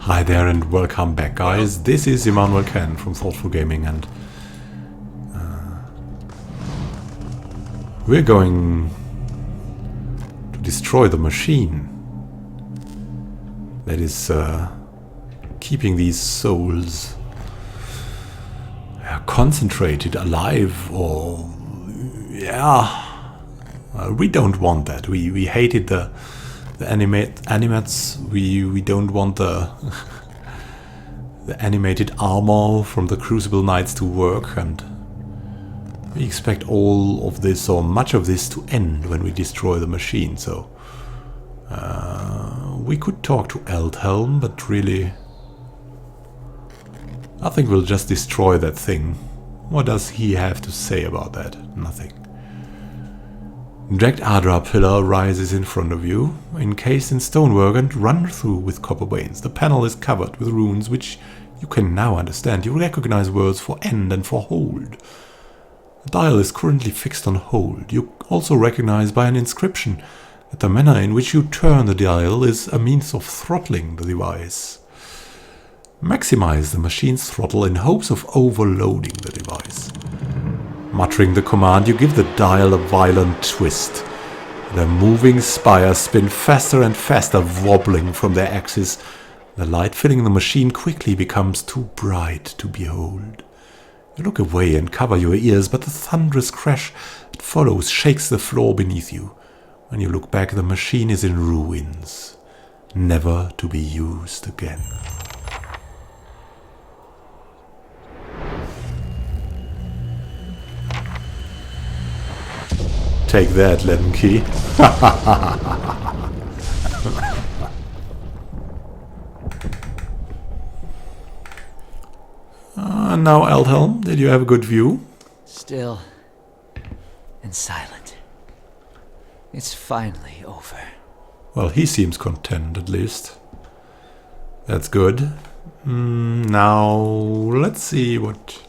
Hi there and welcome back, guys. This is Emmanuel Ken from Thoughtful Gaming, and we're going to destroy the machine that is keeping these souls concentrated, alive, or we don't want that. We hated the animates. We don't want the animated armor from the Crucible Knights to work, and we expect all of this, or much of this, to end when we destroy the machine. So we could talk to Eldhelm, but really I think we'll just destroy that thing. What does he have to say about that? Nothing. Jagged Adra pillar rises in front of you, encased in stonework and run through with copper veins. The panel is covered with runes which you can now understand. You recognize words for end and for hold. The dial is currently fixed on hold. You also recognize by an inscription that the manner in which you turn the dial is a means of throttling the device. Maximize the machine's throttle in hopes of overloading the device. Muttering the command, you give the dial a violent twist. The moving spires spin faster and faster, wobbling from their axis. The light filling the machine quickly becomes too bright to behold. You look away and cover your ears, but the thunderous crash that follows shakes the floor beneath you. When you look back, the machine is in ruins, never to be used again. Take that, Lemke. Now, Eldhelm, did you have a good view? Still and silent. It's finally over. Well, he seems content, at least. That's good. Now, let's see what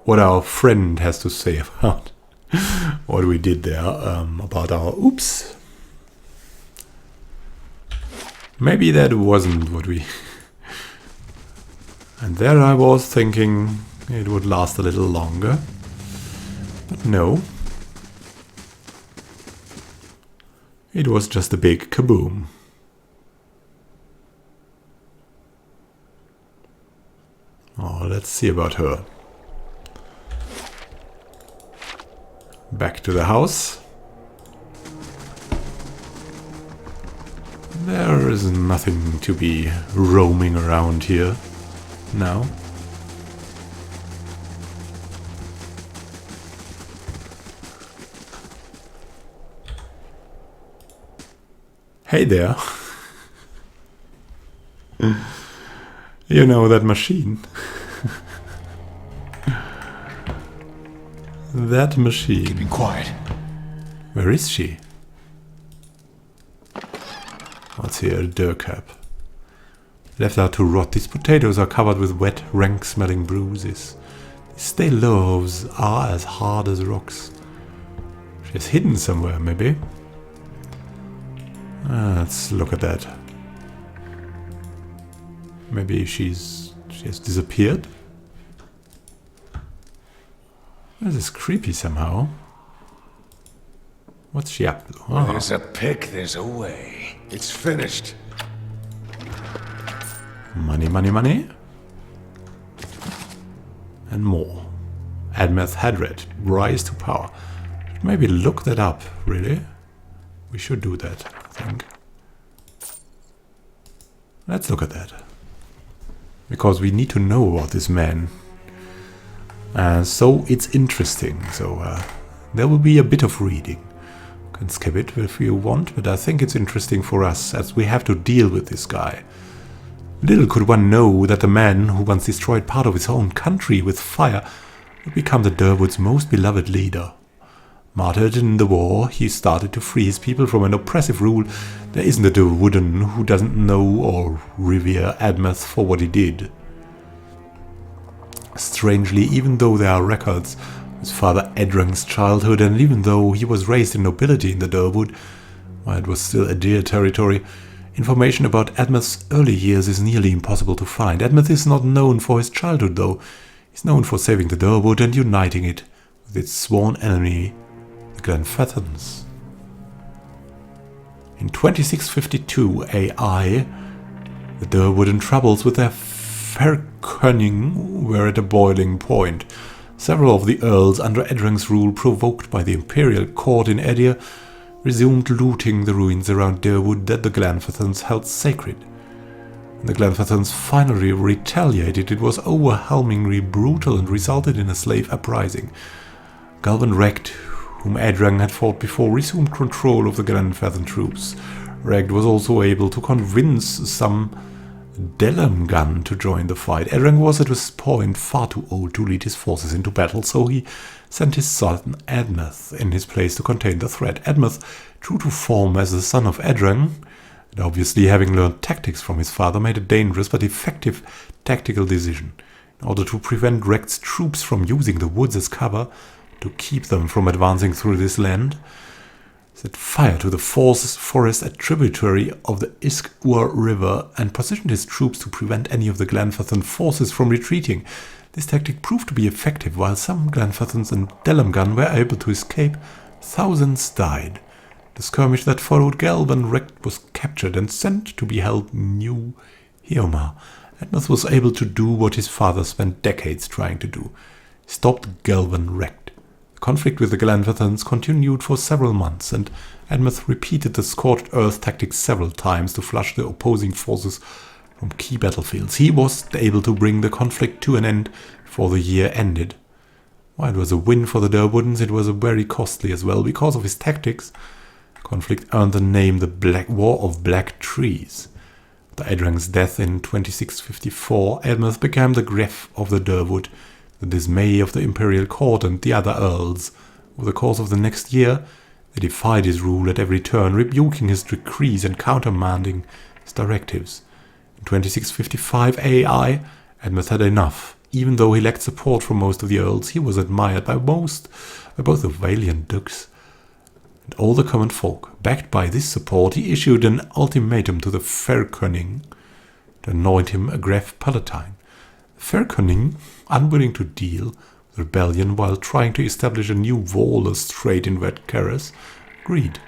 our friend has to say about what we did there, about our oops. Maybe that wasn't what we... And there I was thinking it would last a little longer. But no. It was just a big kaboom. Oh, let's see about her. Back to the house. There is nothing to be roaming around here now. Hey there. You know that machine? That machine. Keep quiet. Where is she? What's here? A dirt cap. Left out to rot. These potatoes are covered with wet, rank-smelling bruises. These stale loaves are as hard as rocks. She's hidden somewhere, maybe. Let's look at that. Maybe she has disappeared. This is creepy somehow. What's she up to? Oh. There's a pick, there's a way. It's finished. Money, money, money. And more. Admeth Hadred, rise to power. Maybe look that up, really. We should do that, I think. Let's look at that. Because we need to know about this man. So it's interesting. So there will be a bit of reading. You can skip it if you want, but I think it's interesting for us as we have to deal with this guy. Little could one know that the man who once destroyed part of his own country with fire would become the Durwood's most beloved leader. Martyred in the war, he started to free his people from an oppressive rule. There isn't a Durwoodan who doesn't know or revere Admeth for what he did. Strangely, even though there are records of his father Edrang's childhood, and even though he was raised in nobility in the Durwood, While it was still Adair territory, information about Admeth's early years is nearly impossible to find. Admeth is not known for his childhood, though. He's known for saving the Durwood and uniting it with its sworn enemy, the Glenfathans. In 2652 AI, the Durwooden troubles with their Faircunning were at a boiling point. Several of the earls under Edrang's rule, provoked by the imperial court in Edir, resumed looting the ruins around Durwood that the Glenfathans held sacred. When the Glenfathans finally retaliated, it was overwhelmingly brutal and resulted in a slave uprising. Galvan Regt, whom Edrang had fought before, resumed control of the Glenfathan troops. Regt was also able to convince some Delamgan to join the fight. Edrang was at this point far too old to lead his forces into battle, so he sent his son Admeth in his place to contain the threat. Admeth, true to form as the son of Edrang, and obviously having learned tactics from his father, made a dangerous but effective tactical decision. In order to prevent Regt's troops from using the woods as cover, to keep them from advancing through this land, set fire to the forest, a tributary of the Isk-Ur River, and positioned his troops to prevent any of the Glenfathan forces from retreating. This tactic proved to be effective. While some Glenfathans and Delamgan were able to escape, thousands died. The skirmish that followed, Galvan Regt was captured and sent to be held New Hioma. Admeth was able to do what his father spent decades trying to do. He stopped Galvan Regt. The conflict with the Glenfathans continued for several months, and Admeth repeated the scorched earth tactic several times to flush the opposing forces from key battlefields. He was able to bring the conflict to an end before the year ended. While it was a win for the Durwoodens, it was very costly as well. Because of his tactics, the conflict earned the name the War of Black Trees. After Edrang's death in 2654, Admeth became the Gref of the Durwood. The dismay of the imperial court and the other earls. Over the course of the next year, they defied his rule at every turn, rebuking his decrees and countermanding his directives. In 2655 AI, Admeth had enough. Even though he lacked support from most of the earls, he was admired by both the valiant dukes and all the common folk. Backed by this support, he issued an ultimatum to the Faircunning to anoint him a Gref Palatine. Faircunning, unwilling to deal with rebellion while trying to establish a new lawless strait in Red Keras, agreed.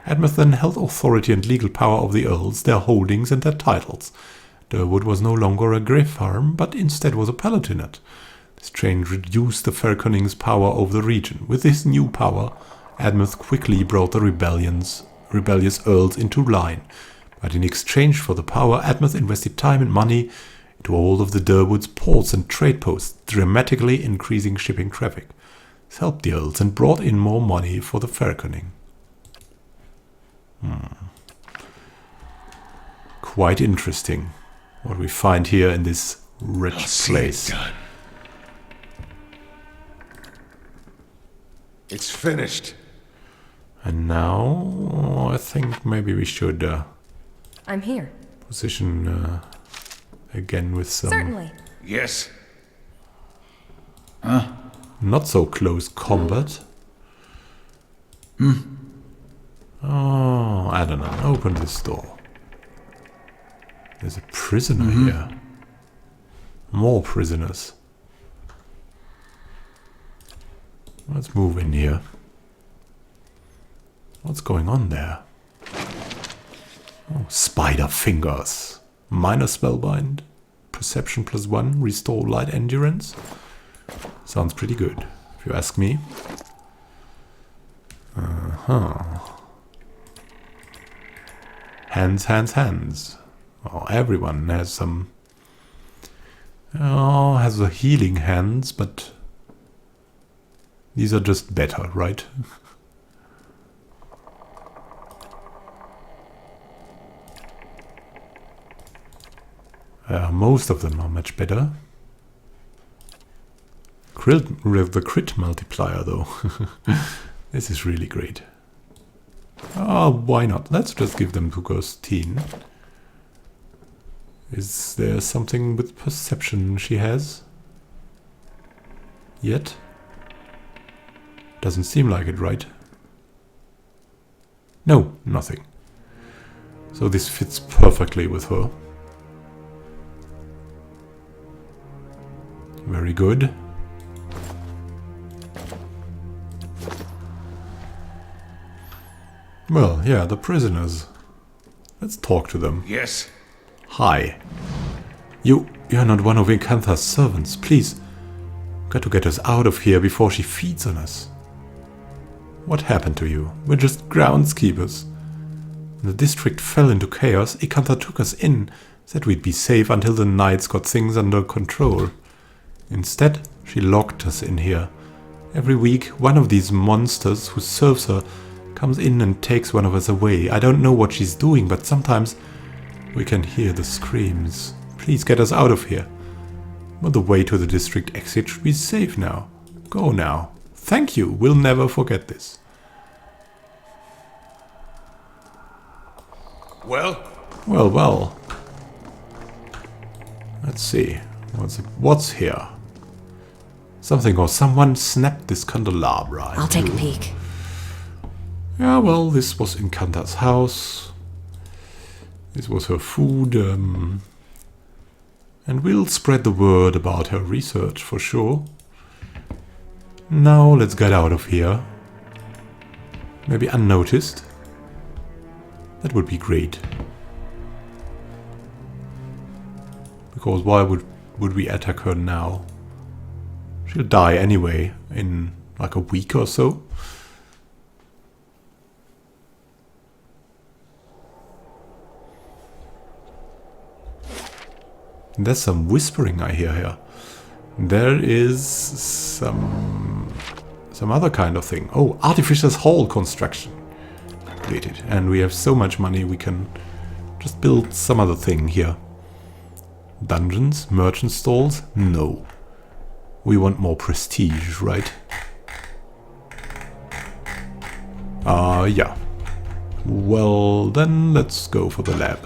Admeth then held authority and legal power of the earls, their holdings and their titles. Durwood was no longer a Gref farm, but instead was a palatinate. This change reduced the Faircunning's power over the region. With this new power, Admeth quickly brought the rebellious earls into line. But in exchange for the power, Admeth invested time and money into all of the Durwood's ports and trade posts, dramatically increasing shipping traffic. This helped the earls and brought in more money for the Faircunning. Quite interesting what we find here in this rich place. It's finished. And now I think maybe we should I'm here. position again with some Certainly. Yes. not so close combat. Oh, I don't know. Open this door. There's a prisoner here. More prisoners. Let's move in here. What's going on there? Oh, spider fingers. Minor spellbind. Perception +1. Restore light endurance. Sounds pretty good, if you ask me. Hands. Oh, everyone has some... Oh, has the healing hands, but... These are just better, right? Most of them are much better. The crit multiplier, though. This is really great. Oh, why not? Let's just give them to Ghostine. Is there something with perception she has? Yet? Doesn't seem like it, right? No, nothing. So this fits perfectly with her. Very good. Well, yeah, the prisoners. Let's talk to them. Yes. Hi. You're not one of Incantha's servants. Please, got to get us out of here before she feeds on us. What happened to you? We're just groundskeepers. When the district fell into chaos, Incantha took us in, said we'd be safe until the knights got things under control. Instead, she locked us in here. Every week, one of these monsters who serves her comes in and takes one of us away. I don't know what she's doing, but sometimes we can hear the screams. Please get us out of here. But the way to the district exit should be safe now. Go now. Thank you. We'll never forget this. Well? Well. Let's see. What's here? Something or someone snapped this candelabra. I'll take a peek. Yeah, well, this was Incantha's house. This was her food. And we'll spread the word about her research for sure. Now let's get out of here. Maybe unnoticed. That would be great. Because why would we attack her now? She'll die anyway in like a week or so. There's some whispering I hear here. There is some other kind of thing. Oh, artificial hall construction completed. And we have so much money we can just build some other thing here. Dungeons? Merchant stalls? No. We want more prestige, right? Yeah. Well, then let's go for the lab.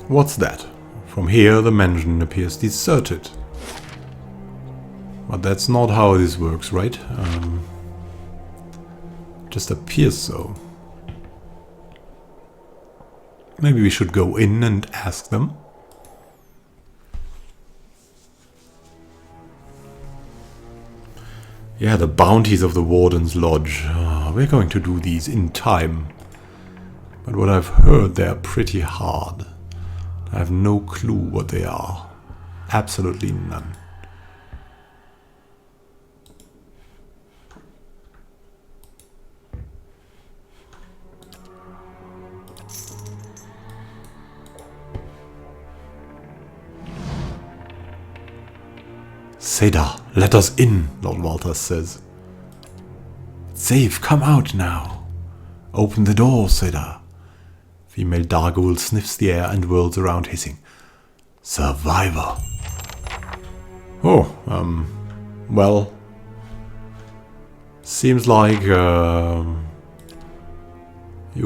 What's that? From here the mansion appears deserted. But that's not how this works, right? Just appears so. Maybe we should go in and ask them. Yeah, the bounties of the Warden's Lodge. We're going to do these in time. But what I've heard, they're pretty hard. I have no clue what they are. Absolutely none. Seda, let us in, Lord Walters says. Safe, come out now. Open the door, Seda. Female Dargul sniffs the air and whirls around hissing. Survivor. Oh, well. Seems like, you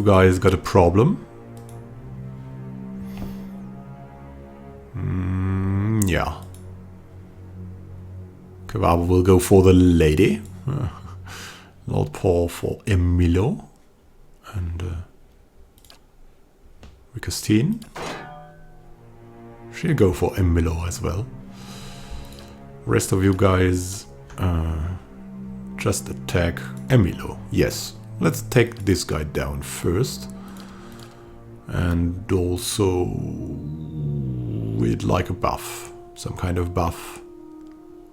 guys got a problem. Yeah. Kebab will go for the lady. Lord Paul for Emilio. And, Christine. She'll go for Emilio as well. Rest of you guys just attack Emilio. Yes, let's take this guy down first. And also we'd like a buff. Some kind of buff.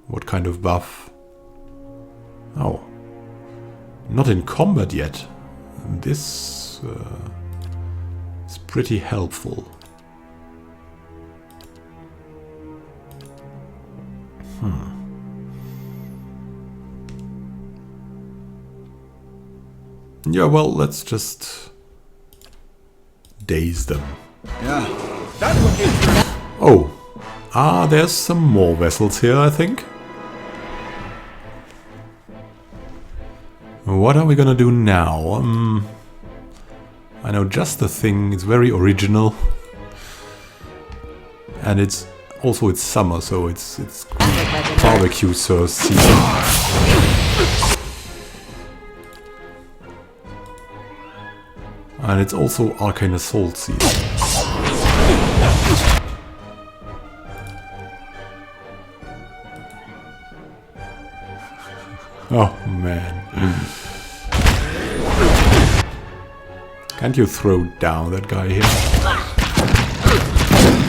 What kind of buff? Oh. Not in combat yet. This is pretty helpful. Yeah, well, let's just daze them. Yeah, that would interest. Oh. There's some more vessels here, I think. What are we gonna do now? I know just the thing. It's very original. And it's also it's summer, so it's barbecue sauce season. And it's also arcane assault season. Oh man. Can't you throw down that guy here?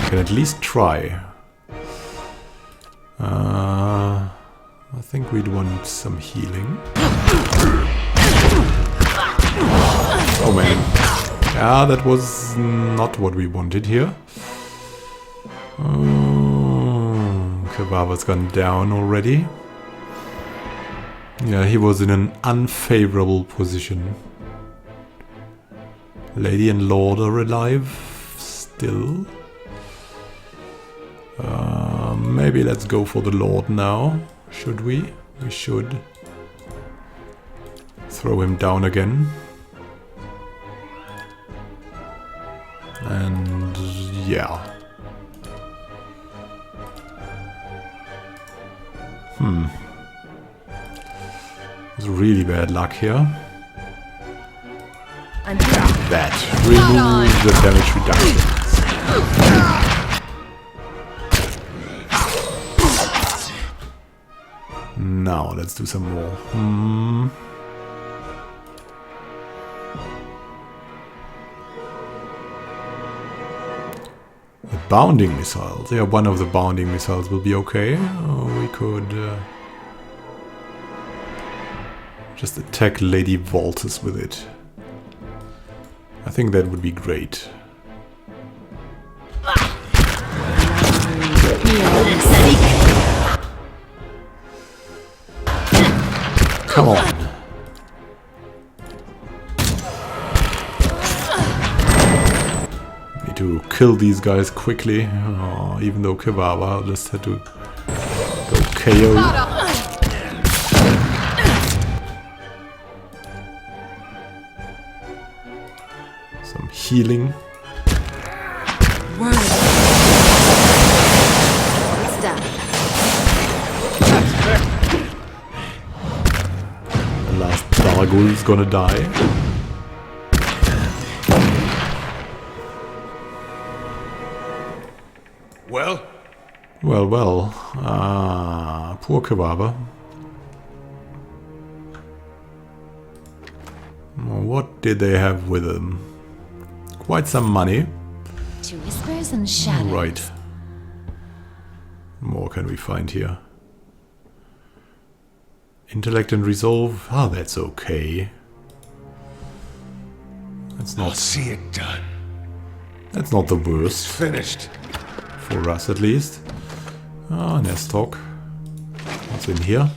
Can at least try. I think we'd want some healing. Oh man. Yeah, that was not what we wanted here. Kebava's gone down already. Yeah, he was in an unfavorable position. Lady and Lord are alive still. Maybe let's go for the Lord now. Should we? We should. Throw him down again. And yeah. It's really bad luck here. That. Remove the damage reductions. Now, let's do some more. The bounding missiles. Yeah, one of the bounding missiles will be okay. We could just attack Lady Voltus with it. I think that would be great. Come on. Need to kill these guys quickly. Even though Kebava just had to go KO. Some healing. It's done. The last Dargul is gonna die. Well? Well. Poor Kebava. What did they have with them? Quite some money. To whispers and shadows. Right. More can we find here? Intellect and resolve. Ah, that's okay. That's I'll not. see it done. That's not the worst Finished. for us, at least. Ah, Nestok. What's in here?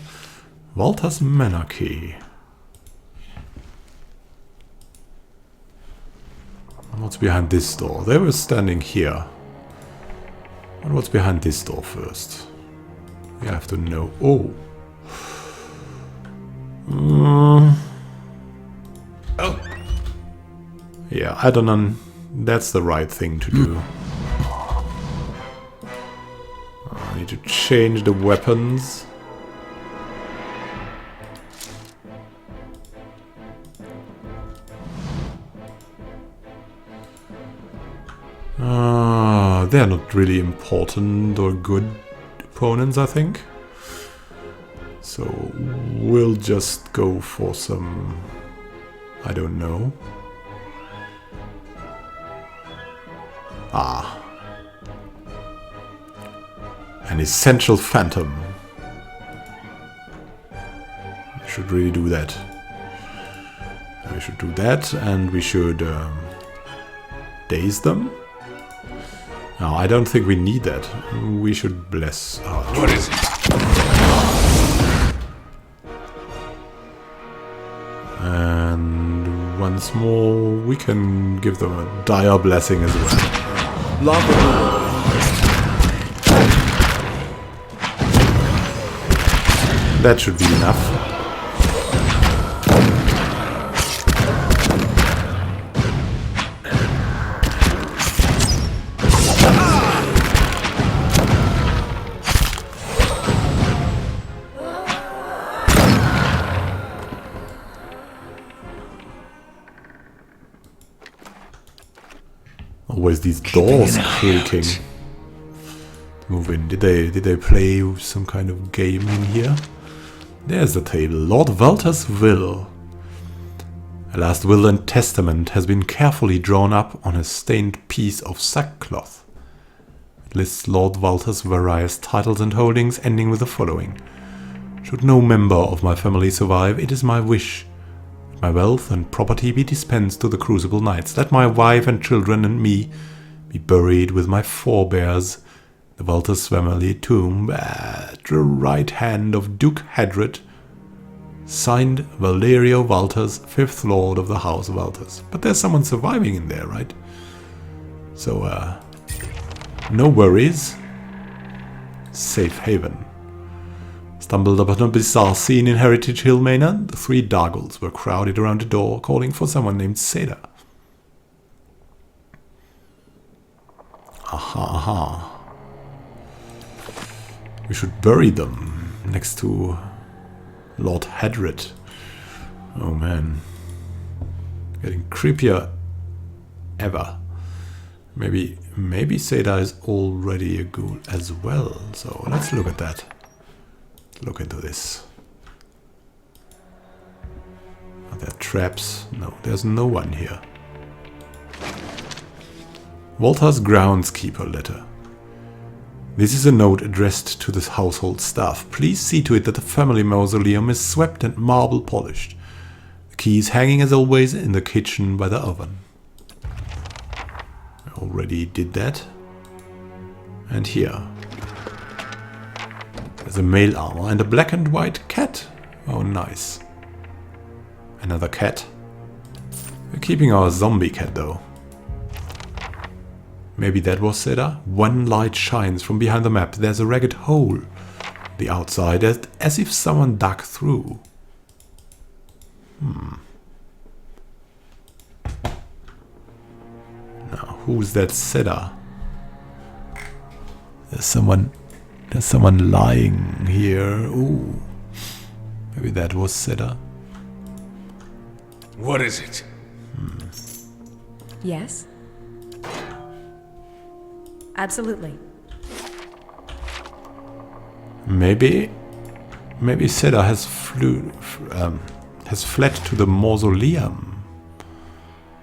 Walter's Manor Key. What's behind this door? They were standing here. And what's behind this door first? You have to know. Oh. Oh, Yeah, Adonan, that's the right thing to do. I need to change the weapons. They're not really important or good opponents, I think. So we'll just go for some, I don't know. An essential phantom. We should really do that. We should do that, and we should daze them. No, I don't think we need that. We should bless our what is it? And once more, we can give them a dire blessing as well. Lava. That should be enough. Always these doors creaking. Move in. Did they play some kind of game in here? There's the table. Lord Walter's will. A last will and testament has been carefully drawn up on a stained piece of sackcloth. It lists Lord Walter's various titles and holdings, ending with the following. Should no member of my family survive, it is my wish that my wealth and property be dispensed to the Crucible Knights. Let my wife and children and me be buried with my forebears, the Walters family tomb at the right hand of Duke Hedred, signed Valerio Walters, 5th Lord of the House of Walters. But there's someone surviving in there, right? So, no worries. Safe haven. Stumbled upon a bizarre scene in Heritage Hill Manor. The 3 Dargles were crowded around the door, calling for someone named Seda. Aha. We should bury them next to Lord Hedred. Oh man. Getting creepier ever. Maybe Seda is already a ghoul as well. So let's look at that. Look into this. Are there traps? No, there's no one here. Walter's groundskeeper letter. This is a note addressed to the household staff. Please see to it that the family mausoleum is swept and marble polished. The key is hanging as always in the kitchen by the oven. I already did that. And here. There's a mail armor and a black and white cat. Oh, nice. Another cat. We're keeping our zombie cat though. Maybe that was Seda. One light shines from behind the map. There's a ragged hole. The outside, as if someone dug through. Now, who's that Seda? There's someone lying here. Ooh. Maybe that was Seda. What is it? Yes? Absolutely. Maybe Seda has fled to the mausoleum.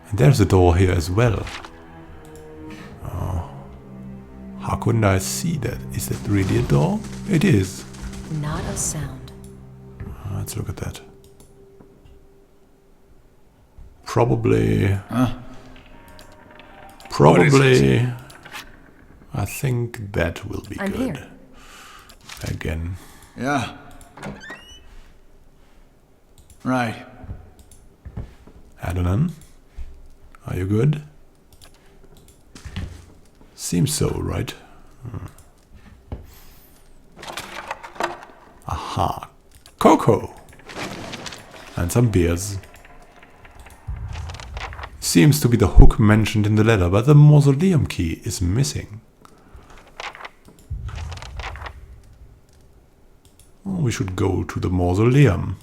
And there's a door here as well. Oh. How couldn't I see that? Is that really a door? It is. Not a sound. Let's look at that. Probably. Probably. I think that will be I'm good. here. Again. Yeah. Right. Adonan, are you good? Seems so, right? Aha. Cocoa! And some beers. Seems to be the hook mentioned in the letter, but the mausoleum key is missing. Oh, we should go to the mausoleum.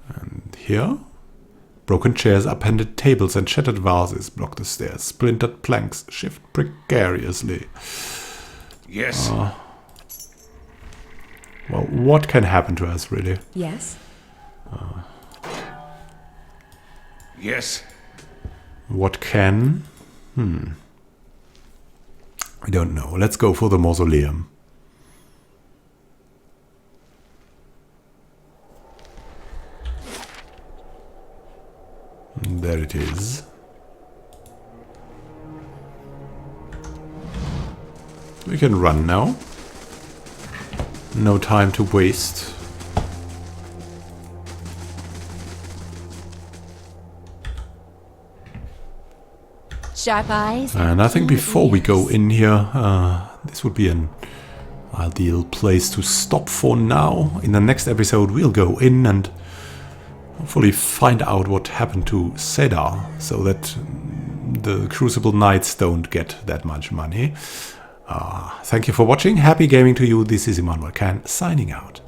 And here? Broken chairs, upended tables and shattered vases block the stairs. Splintered planks shift precariously. Yes. Well, what can happen to us, really? Yes? Yes. What can? I don't know. Let's go for the mausoleum. And there it is. We can run now. No time to waste. Sharp eyes. And I think keen before we go ears. in here, this would be an ideal place to stop for now. In the next episode, we'll go in and hopefully find out what happened to Seda, so that the Crucible Knights don't get that much money. Thank you for watching. Happy gaming to you. This is Immanuel Khan signing out.